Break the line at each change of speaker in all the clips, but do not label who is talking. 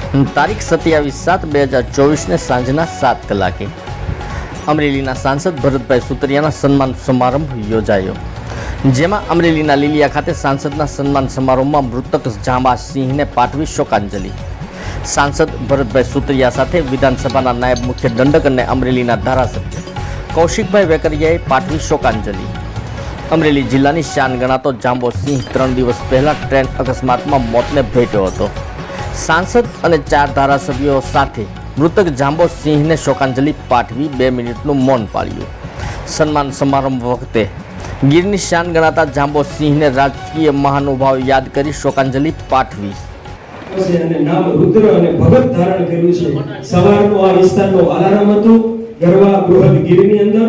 તારીખ 27/7/2024 ને સાંજના 7 કલાકે અમરેલીના સાંસદ ભરતભાઈ સુતરિયાના સન્માન સમારંભ યોજાયો, જેમાં અમરેલીના લીલિયા ખાતે સાંસદના સન્માન સમારોહમાં મૃતક જાંબા સિંહને પાઠવી શોકાંજલિ. સાંસદ ભરતભાઈ સુતરિયા સાથે વિધાનસભાના નાયબ મુખ્ય દંડક અને અમરેલીના ધારાસભ્ય કૌશિકભાઈ વેકરિયાએ પાઠવી શોકાંજલિ. અમરેલી જિલ્લાની શાન ગણાતો જાંબો સિંહ 3 દિવસ પહેલા ટ્રેન અકસ્માતમાં મોતને ભેટ્યો હતો. સાંસદ અને 4 ધારાસભ્યો સાથે મૃતક જાંબો સિંહને શોકાંજલિ પાઠવી 2 મિનિટનું મૌન પાળ્યું. સન્માન સમારંભ વખતે ગીરની શાન ગણાતા જાંબો સિંહને રાજકીય મહાનુભાવ યાદ કરી શોકાંજલિ પાઠવી.
નામ રુદ્ર અને ભગત ધારણ કર્યું છે. સવારનું આ વિસ્તારનું અલાર્મ હતું. ગરવા બૃહદ ગીરની અંદર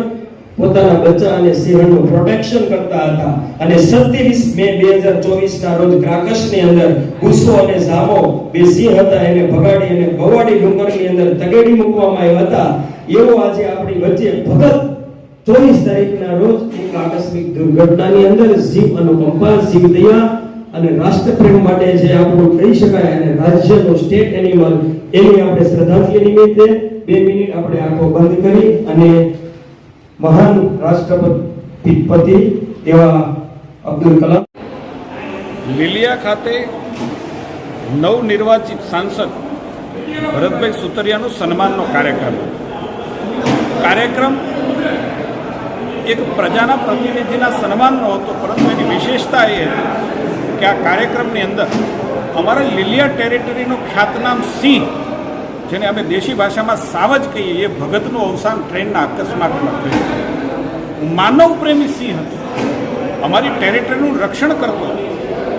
પોતાના બચ્ચા અને સિંહણનું પ્રોટેક્શન કરતા હતા અને 27 મે 2024 ના રોજ ગ્રાકસની અંદર ગુસ્સો અને જામો બે સિંહ હતા એને ભગાડી અને ભવાડી ડુંગરની અંદર તગેડી મૂકવામાં આવ્યા હતા. એવો આજે આપણી વચ્ચે ભગત 24 તારીખના રોજ એક આકસ્મિક દુર્ઘટનાની અંદર જીવ અનુકંપા, જીવ દયા અને રાષ્ટ્રપ્રેમ માટે જે આપણું કહી શકાય અને રાજ્યનો સ્ટેટ એનિમલ એની આપણે શ્રદ્ધાંજલિ નિમિત્તે 2 મિનિટ આપણે આંખો બંધ કરી અને મહાન રાષ્ટ્રપતિ એવા અબ્દુલ કલામ
લીલિયા ખાતે નવનિર્વાચિત સાંસદ ભરતભાઈ સુતરિયાનું સન્માનનો કાર્યક્રમ એક પ્રજાના પ્રતિનિધિના સન્માનનો હતો, પરંતુ એની વિશેષતા એ હતી કે આ કાર્યક્રમની અંદર અમારા લીલિયા ટેરિટરીનો ખ્યાતનામ સિંહ, જેને અમે દેશી ભાષામાં સાવજ કહીએ, એ ભગતનું અવસાન ટ્રેનના અકસ્માતમાં થયું. માનવ પ્રેમી સિંહ હતો, અમારી ટેરિટરીનું રક્ષણ કરતો.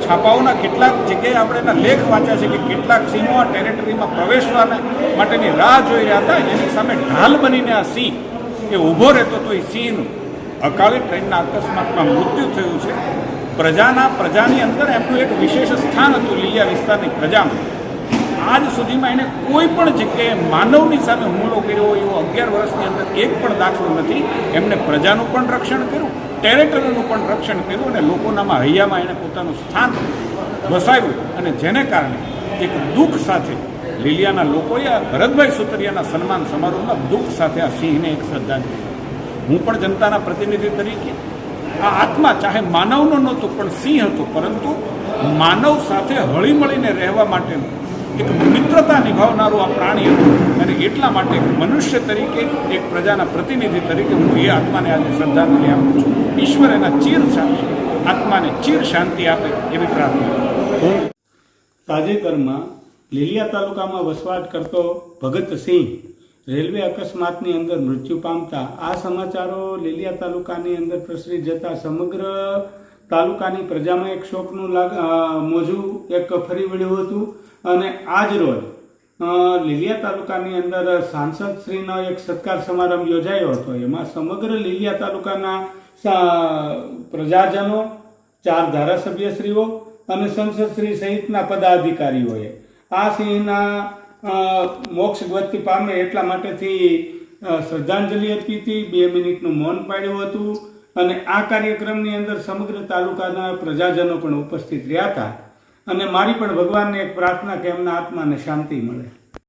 છાપાઓના કેટલાક જગ્યાએ આપણે એના લેખ વાંચ્યા છે કે કેટલાક સિંહો આ ટેરિટરીમાં પ્રવેશવાના માટેની રાહ જોઈ રહ્યા હતા. એની સામે ઢાલ બનીને આ સિંહ એ ઊભો રહેતો તો એ સિંહનું અકાળે ટ્રેનના અકસ્માતમાં મૃત્યુ થયું છે. પ્રજાની અંદર એમનું એક વિશેષ સ્થાન હતું લીલિયા વિસ્તારની પ્રજામાં. આજ સુધીમાં એને કોઈ પણ જગ્યાએ માનવની સામે હુમલો કર્યો હોય એવો 11 વર્ષની અંદર એક પણ દાખલો નથી. એમને પ્રજાનું પણ રક્ષણ કર્યું, ટેરિટરીનું પણ રક્ષણ કર્યું અને લોકોનામાં હૈયામાં એને પોતાનું સ્થાન વસાવ્યું. અને જેને કારણે એક દુઃખ સાથે લીલિયાના લોકોએ આ ભરતભાઈ સુતરિયાના સન્માન સમારોહમાં દુઃખ સાથે આ સિંહને એક શ્રદ્ધાંજલિ. હું પણ જનતાના પ્રતિનિધિ તરીકે આ આત્મા ચાહે માનવનો નહોતો પણ સિંહ હતો, પરંતુ માનવ સાથે હળીમળીને રહેવા માટેનું એક મિત્રતા નિભાવનારું આ પ્રાણી હતું. અને એટલા માટે મનુષ્ય તરીકે, એક પ્રજાના પ્રતિનિધિ તરીકે હું એ આત્માને આજે શ્રદ્ધાંજલિ આપું છું. ઈશ્વર એના આત્માને ચીર શાંતિ આપે એવી પ્રાર્થના.
તાજેતરમાં લીલિયા તાલુકામાં વસવાટ કરતો ભગતસિંહ રેલવે અકસ્માતની અંદર મૃત્યુ પામતા આ સમાચારો લીલિયા તાલુકાની અંદર પ્રસરી જતા સમગ્ર તાલુકાની પ્રજામાં એક શોકનું મોજું એક ફરી વળ્યું હતું. અને આજ રોજ લીલિયા તાલુકાની અંદર સાંસદશ્રીનો એક સત્કાર સમારંભ યોજાયો હતો. એમાં સમગ્ર લીલિયા તાલુકાના પ્રજાજનો, 4 ધારાસભ્યશ્રીઓ અને સંસદશ્રી સહિતના પદાધિકારીઓએ આ સિંહના મોક્ષ ગતિ પામે એટલા માટેથી શ્રદ્ધાંજલિ આપી હતી, 2 મિનિટનું મૌન પાડ્યું હતું. અને આ કાર્યક્રમની અંદર સમગ્ર તાલુકાના પ્રજાજનો પણ ઉપસ્થિત રહ્યા હતા. અને મારી પણ ભગવાનને એક પ્રાર્થના કે એમના આત્માને શાંતિ મળે.